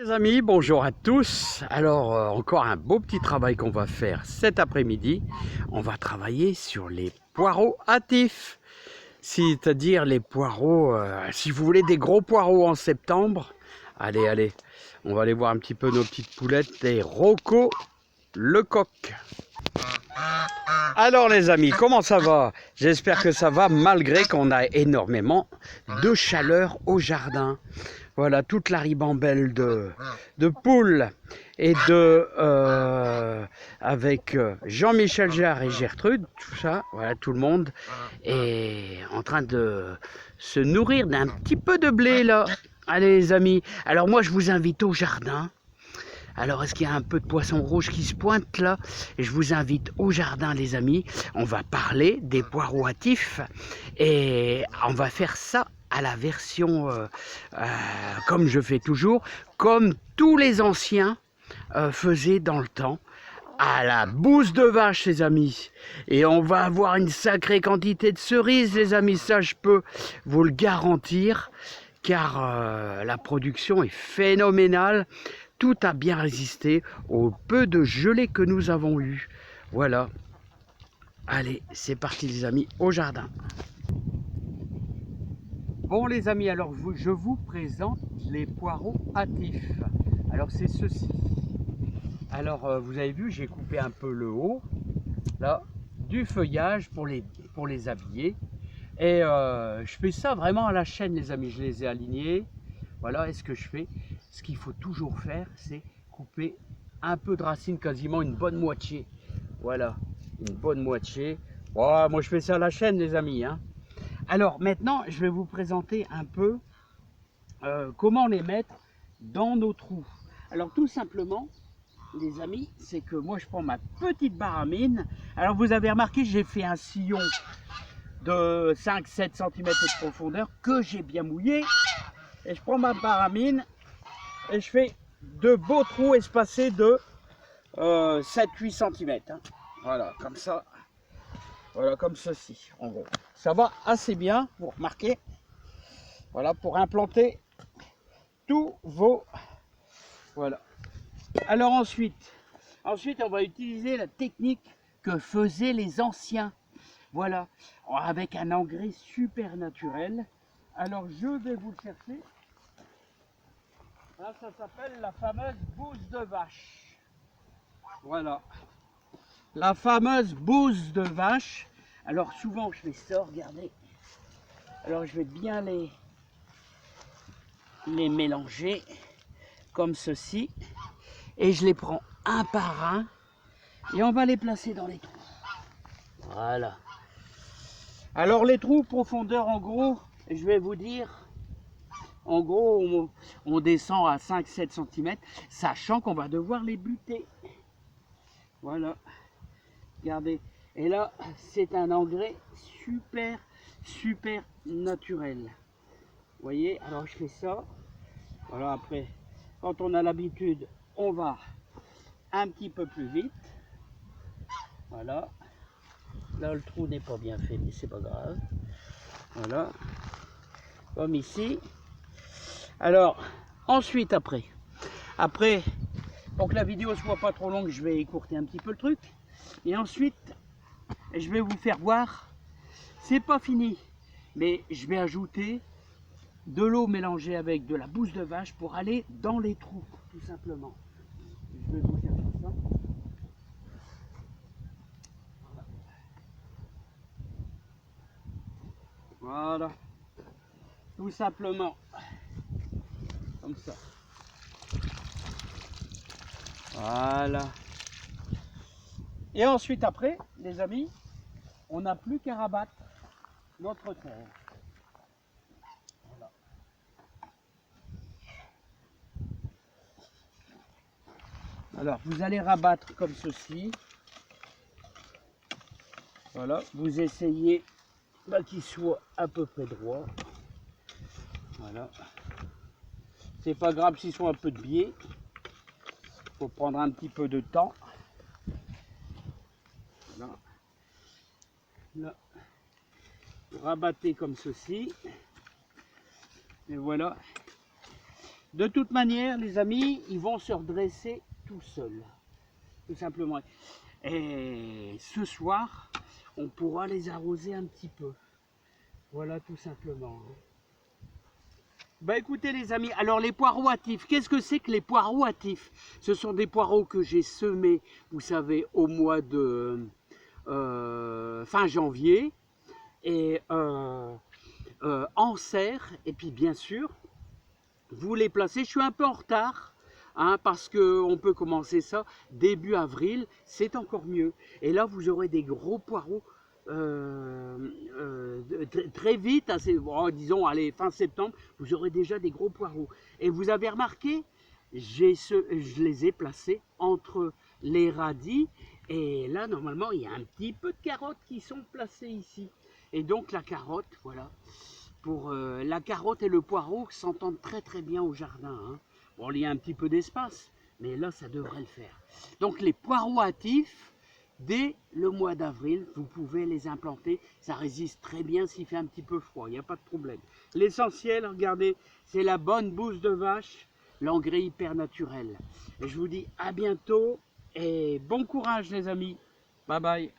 Les amis, bonjour à tous. Alors encore un beau petit travail qu'on va faire cet après-midi. On va travailler sur les poireaux hâtifs, c'est-à-dire les poireaux, si vous voulez des gros poireaux en septembre. Allez, on va aller voir un petit peu nos petites poulettes et Rocco le coq. Alors les amis, comment ça va? J'espère que ça va malgré qu'on a énormément de chaleur au jardin. Voilà, toute la ribambelle de poules et avec Jean-Michel Jarre et Gertrude, tout ça, voilà, tout le monde est en train de se nourrir d'un petit peu de blé là. Allez les amis, alors moi je vous invite au jardin. Alors, est-ce qu'il y a un peu de poisson rouge qui se pointe là? Et je vous invite au jardin, les amis. On va parler des poireaux hâtifs et on va faire ça à la version, comme je fais toujours, comme tous les anciens faisaient dans le temps, à la bouse de vache, les amis. Et on va avoir une sacrée quantité de cerises, les amis. Ça, je peux vous le garantir, car la production est phénoménale. Tout a bien résisté au peu de gelée que nous avons eu. Voilà. Allez, c'est parti les amis, au jardin. Bon les amis, alors je vous présente les poireaux hâtifs. Alors c'est ceci. Alors vous avez vu, j'ai coupé un peu le haut, là, du feuillage pour les habiller. Et je fais ça vraiment à la chaîne les amis, je les ai alignés. Voilà, et ce que je fais, ce qu'il faut toujours faire, c'est couper un peu de racine, quasiment une bonne moitié. Voilà, une bonne moitié. Oh, moi je fais ça à la chaîne les amis, hein. Alors maintenant, je vais vous présenter un peu comment les mettre dans nos trous. Alors tout simplement, les amis, c'est que moi je prends ma petite baramine. Alors vous avez remarqué, j'ai fait un sillon de 5-7 cm de profondeur que j'ai bien mouillé. Et je prends ma baramine et je fais de beaux trous espacés de 7-8 cm. Hein. Voilà, comme ça. Voilà, comme ceci, en gros. Ça va assez bien, vous remarquez. Voilà, pour implanter tous vos... Voilà. Alors ensuite, on va utiliser la technique que faisaient les anciens. Voilà, avec un engrais super naturel. Alors je vais vous le chercher. Là, ça s'appelle la fameuse bouse de vache. Voilà. La fameuse bouse de vache. Alors souvent je fais ça, regardez. Alors je vais bien les mélanger comme ceci. Et je les prends un par un. Et on va les placer dans les trous. Voilà. Alors les trous profondeur en gros, je vais vous dire, en gros on descend à 5-7 cm, sachant qu'on va devoir les buter. Voilà. Regardez. Et là, c'est un engrais super naturel. Vous voyez, alors je fais ça. Voilà, après, quand on a l'habitude, on va un petit peu plus vite. Voilà. Là, le trou n'est pas bien fait, mais c'est pas grave. Voilà. Comme ici. Alors, ensuite, après, pour que la vidéo soit pas trop longue, je vais écourter un petit peu le truc. Et ensuite, je vais vous faire voir, c'est pas fini, mais je vais ajouter de l'eau mélangée avec de la bouse de vache pour aller dans les trous, tout simplement. Je vais vous chercher ça. Voilà, tout simplement, comme ça. Voilà. Et ensuite après, les amis, on n'a plus qu'à rabattre notre terre. Voilà. Alors, vous allez rabattre comme ceci. Voilà, vous essayez qu'il soit à peu près droit. Voilà. C'est pas grave s'ils sont un peu de biais. Il faut prendre un petit peu de temps. Voilà. Là, vous rabattez comme ceci. Et voilà. De toute manière, les amis, ils vont se redresser tout seuls, tout simplement. Et ce soir, on pourra les arroser un petit peu. Voilà, tout simplement. Bah écoutez les amis, alors les poireaux hâtifs, qu'est-ce que c'est que les poireaux hâtifs? Ce sont des poireaux que j'ai semés, vous savez, au mois de fin janvier, et en serre, et puis bien sûr, vous les placez, je suis un peu en retard, hein, parce qu'on peut commencer ça début avril, c'est encore mieux. Et là, vous aurez des gros poireaux très vite, assez, bon, disons, allez, fin septembre, vous aurez déjà des gros poireaux. Et vous avez remarqué, je les ai placés entre les radis, et là, normalement, il y a un petit peu de carottes qui sont placées ici. Et donc, la carotte, voilà. Pour la carotte et le poireau s'entendent très très bien au jardin. Hein. Bon, il y a un petit peu d'espace, mais là, ça devrait le faire. Donc, les poireaux hâtifs, dès le mois d'avril, vous pouvez les implanter. Ça résiste très bien s'il fait un petit peu froid, il n'y a pas de problème. L'essentiel, regardez, c'est la bonne bouse de vache, l'engrais hyper naturel. Et je vous dis à bientôt et bon courage les amis. Bye bye.